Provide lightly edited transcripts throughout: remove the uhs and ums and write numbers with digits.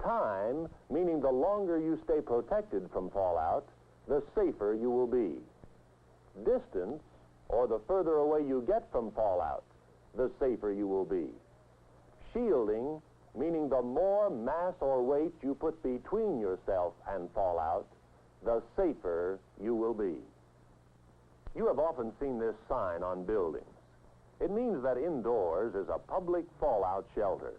Time, meaning the longer you stay protected from fallout, the safer you will be. Distance, or the further away you get from fallout, the safer you will be. Shielding, meaning the more mass or weight you put between yourself and fallout, the safer you will be. You have often seen this sign on buildings. It means that indoors is a public fallout shelter,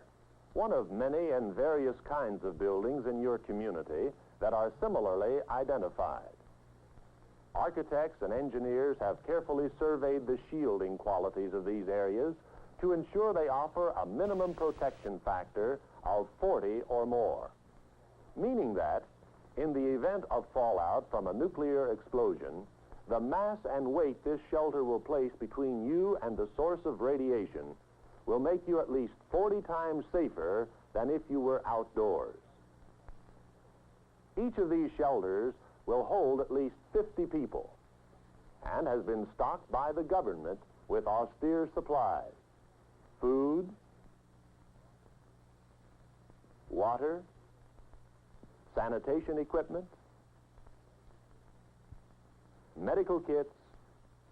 one of many and various kinds of buildings in your community that are similarly identified. Architects and engineers have carefully surveyed the shielding qualities of these areas to ensure they offer a minimum protection factor of 40 or more, meaning that in the event of fallout from a nuclear explosion, the mass and weight this shelter will place between you and the source of radiation will make you at least 40 times safer than if you were outdoors. Each of these shelters will hold at least 50 people and has been stocked by the government with austere supplies: food, water, sanitation equipment, medical kits,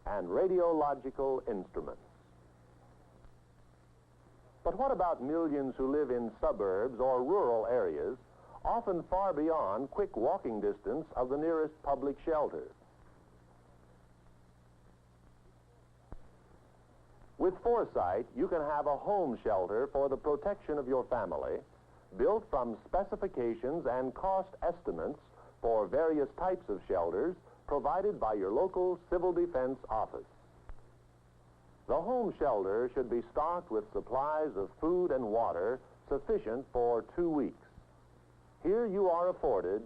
and radiological instruments. But what about millions who live in suburbs or rural areas, often far beyond quick walking distance of the nearest public shelter? With foresight, you can have a home shelter for the protection of your family, built from specifications and cost estimates for various types of shelters provided by your local civil defense office. The home shelter should be stocked with supplies of food and water sufficient for 2 weeks. Here you are afforded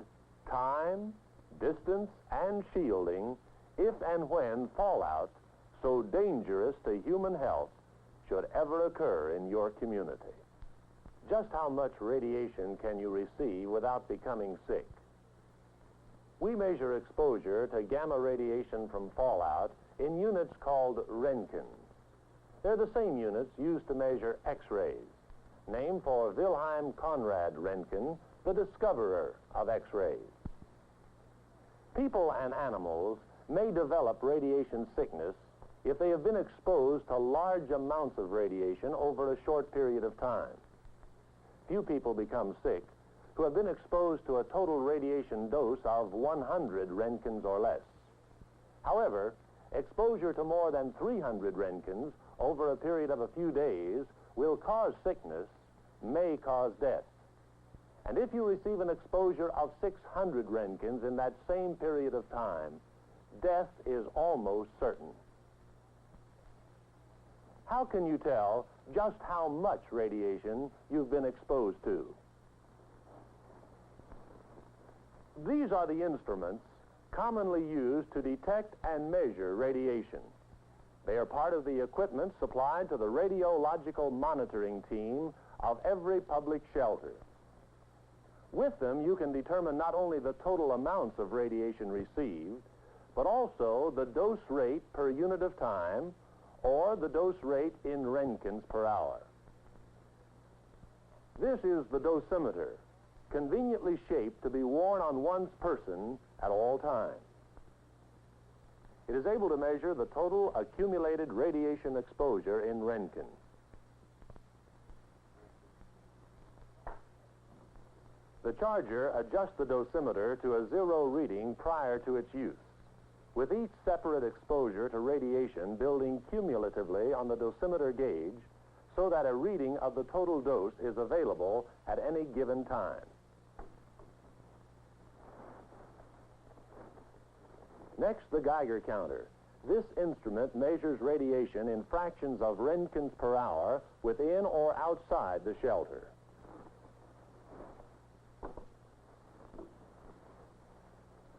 time, distance, and shielding if and when fallout, so dangerous to human health, should ever occur in your community. Just how much radiation can you receive without becoming sick? We measure exposure to gamma radiation from fallout in units called Roentgens. They're the same units used to measure X-rays, named for Wilhelm Conrad Roentgen, the discoverer of X-rays. People and animals may develop radiation sickness if they have been exposed to large amounts of radiation over a short period of time. Few people become sick who have been exposed to a total radiation dose of 100 Roentgens or less. However, exposure to more than 300 Roentgens over a period of a few days will cause sickness, may cause death. And if you receive an exposure of 600 Roentgens in that same period of time, death is almost certain. How can you tell just how much radiation you've been exposed to? These are the instruments commonly used to detect and measure radiation. They are part of the equipment supplied to the radiological monitoring team of every public shelter. With them, you can determine not only the total amounts of radiation received, but also the dose rate per unit of time, or the dose rate in Roentgens per hour. This is the dosimeter, conveniently shaped to be worn on one's person at all times. It is able to measure the total accumulated radiation exposure in Roentgens. The charger adjusts the dosimeter to a zero reading prior to its use, with each separate exposure to radiation building cumulatively on the dosimeter gauge so that a reading of the total dose is available at any given time. Next, the Geiger counter. This instrument measures radiation in fractions of Roentgens per hour within or outside the shelter.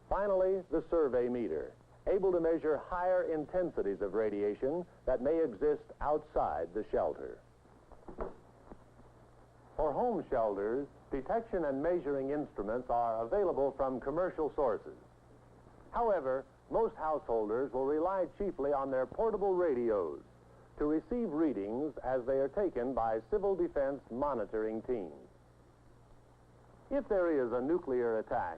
Finally, the survey meter, able to measure higher intensities of radiation that may exist outside the shelter. For home shelters, detection and measuring instruments are available from commercial sources. However, most householders will rely chiefly on their portable radios to receive readings as they are taken by civil defense monitoring teams. If there is a nuclear attack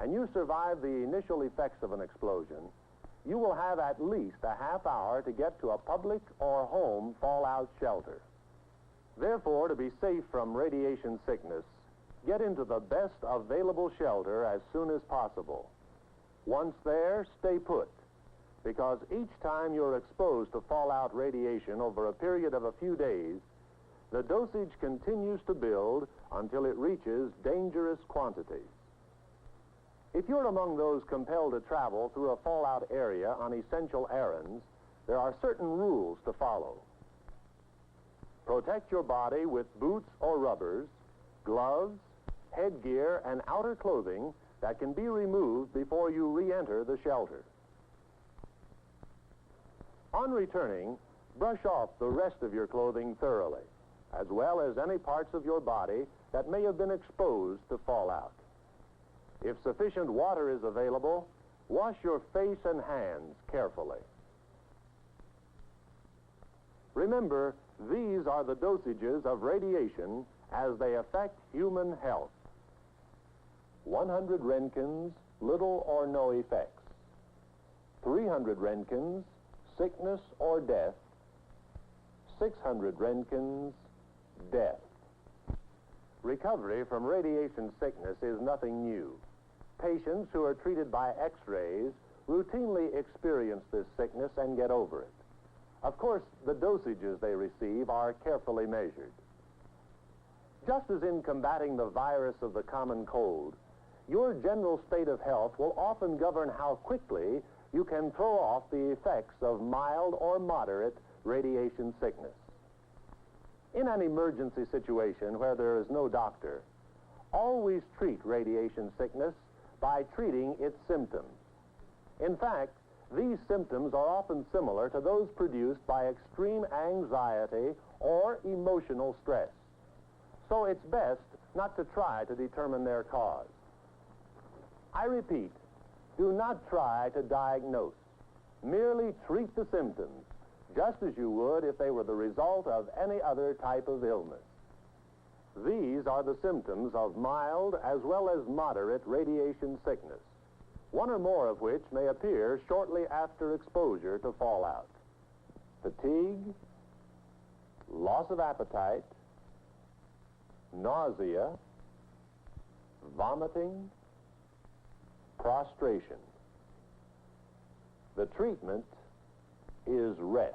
and you survive the initial effects of an explosion, you will have at least a half hour to get to a public or home fallout shelter. Therefore, to be safe from radiation sickness, get into the best available shelter as soon as possible. Once there, stay put, because each time you're exposed to fallout radiation over a period of a few days, the dosage continues to build until it reaches dangerous quantities. If you're among those compelled to travel through a fallout area on essential errands, there are certain rules to follow. Protect your body with boots or rubbers, gloves, headgear, and outer clothing that can be removed before you re-enter the shelter. On returning, brush off the rest of your clothing thoroughly, as well as any parts of your body that may have been exposed to fallout. If sufficient water is available, wash your face and hands carefully. Remember, these are the dosages of radiation as they affect human health. 100 Roentgens, little or no effects. 300 Roentgens, sickness or death. 600 Roentgens, death. Recovery from radiation sickness is nothing new. Patients who are treated by X-rays routinely experience this sickness and get over it. Of course, the dosages they receive are carefully measured. Just as in combating the virus of the common cold, your general state of health will often govern how quickly you can throw off the effects of mild or moderate radiation sickness. In an emergency situation where there is no doctor, always treat radiation sickness by treating its symptoms. In fact, these symptoms are often similar to those produced by extreme anxiety or emotional stress. So it's best not to try to determine their cause. I repeat, do not try to diagnose. Merely treat the symptoms, just as you would if they were the result of any other type of illness. These are the symptoms of mild as well as moderate radiation sickness, one or more of which may appear shortly after exposure to fallout. Fatigue, loss of appetite, nausea, vomiting, prostration. The treatment is rest.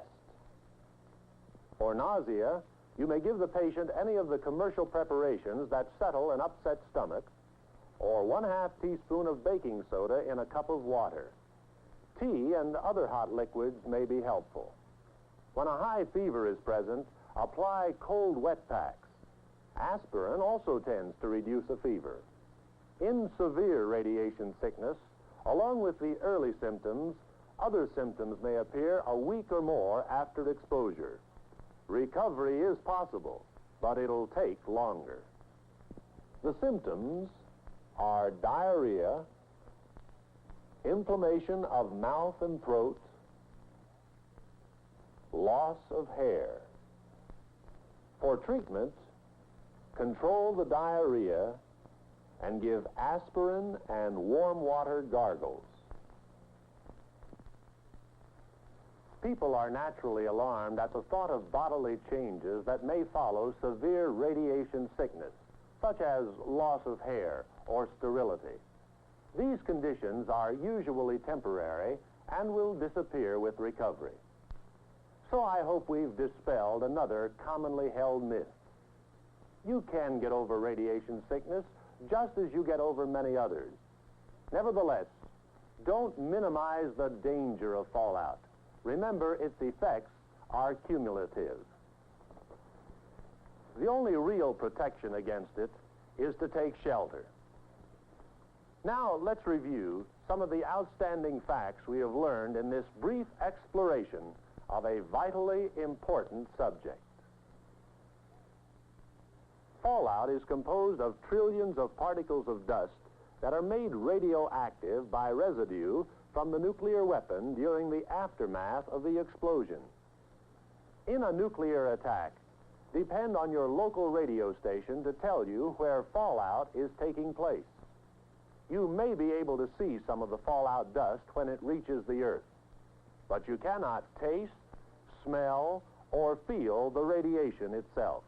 For nausea, you may give the patient any of the commercial preparations that settle an upset stomach, or 1/2 teaspoon of baking soda in a cup of water. Tea and other hot liquids may be helpful. When a high fever is present, apply cold wet packs. Aspirin also tends to reduce a fever. In severe radiation sickness, along with the early symptoms, other symptoms may appear a week or more after exposure. Recovery is possible, but it'll take longer. The symptoms are diarrhea, inflammation of mouth and throat, loss of hair. For treatment, control the diarrhea and give aspirin and warm water gargles. People are naturally alarmed at the thought of bodily changes that may follow severe radiation sickness, such as loss of hair or sterility. These conditions are usually temporary and will disappear with recovery. So I hope we've dispelled another commonly held myth. You can get over radiation sickness just as you get over many others. Nevertheless, don't minimize the danger of fallout. Remember, its effects are cumulative. The only real protection against it is to take shelter. Now, let's review some of the outstanding facts we have learned in this brief exploration of a vitally important subject. Fallout is composed of trillions of particles of dust that are made radioactive by residue from the nuclear weapon during the aftermath of the explosion. In a nuclear attack, depend on your local radio station to tell you where fallout is taking place. You may be able to see some of the fallout dust when it reaches the earth, but you cannot taste, smell, or feel the radiation itself.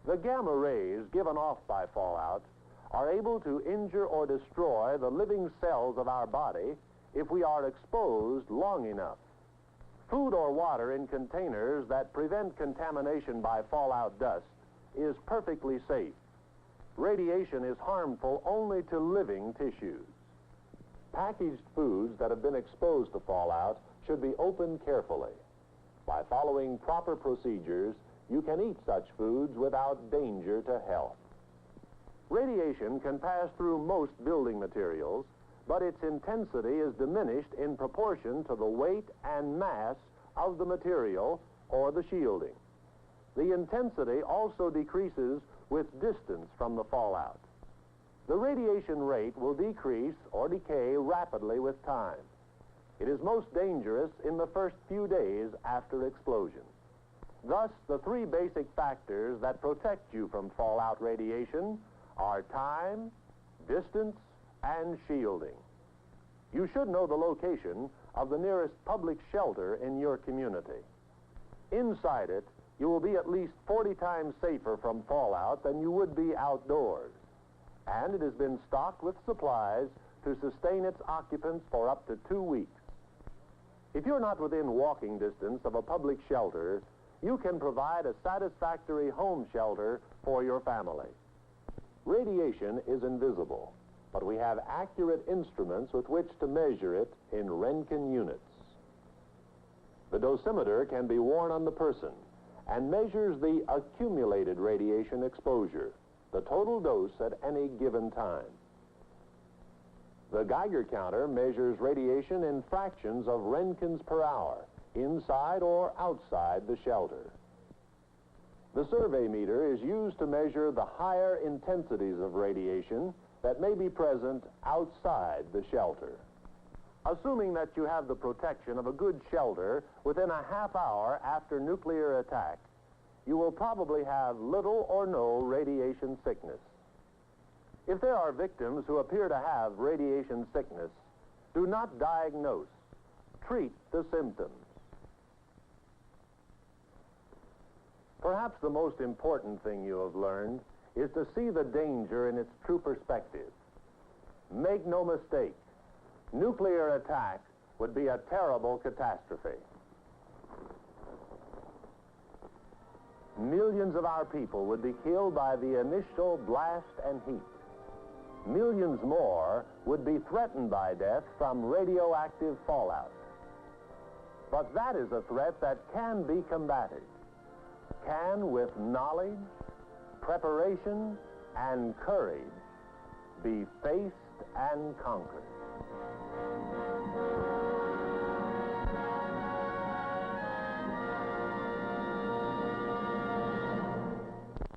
The gamma rays given off by fallout are able to injure or destroy the living cells of our body if we are exposed long enough. Food or water in containers that prevent contamination by fallout dust is perfectly safe. Radiation is harmful only to living tissues. Packaged foods that have been exposed to fallout should be opened carefully. By following proper procedures, you can eat such foods without danger to health. Radiation can pass through most building materials, but its intensity is diminished in proportion to the weight and mass of the material or the shielding. The intensity also decreases with distance from the fallout. The radiation rate will decrease or decay rapidly with time. It is most dangerous in the first few days after explosion. Thus, the three basic factors that protect you from fallout radiation are time, distance, and shielding. You should know the location of the nearest public shelter in your community. Inside it, you will be at least 40 times safer from fallout than you would be outdoors. And it has been stocked with supplies to sustain its occupants for up to 2 weeks. If you're not within walking distance of a public shelter, you can provide a satisfactory home shelter for your family. Radiation is invisible, but we have accurate instruments with which to measure it in Roentgen units. The dosimeter can be worn on the person and measures the accumulated radiation exposure, the total dose at any given time. The Geiger counter measures radiation in fractions of Roentgens per hour, inside or outside the shelter. The survey meter is used to measure the higher intensities of radiation that may be present outside the shelter. Assuming that you have the protection of a good shelter within a half hour after nuclear attack, you will probably have little or no radiation sickness. If there are victims who appear to have radiation sickness, do not diagnose. Treat the symptoms. Perhaps the most important thing you have learned is to see the danger in its true perspective. Make no mistake, nuclear attack would be a terrible catastrophe. Millions of our people would be killed by the initial blast and heat. Millions more would be threatened by death from radioactive fallout. But that is a threat that can be combated. Can, with knowledge, preparation, and courage, be faced and conquered.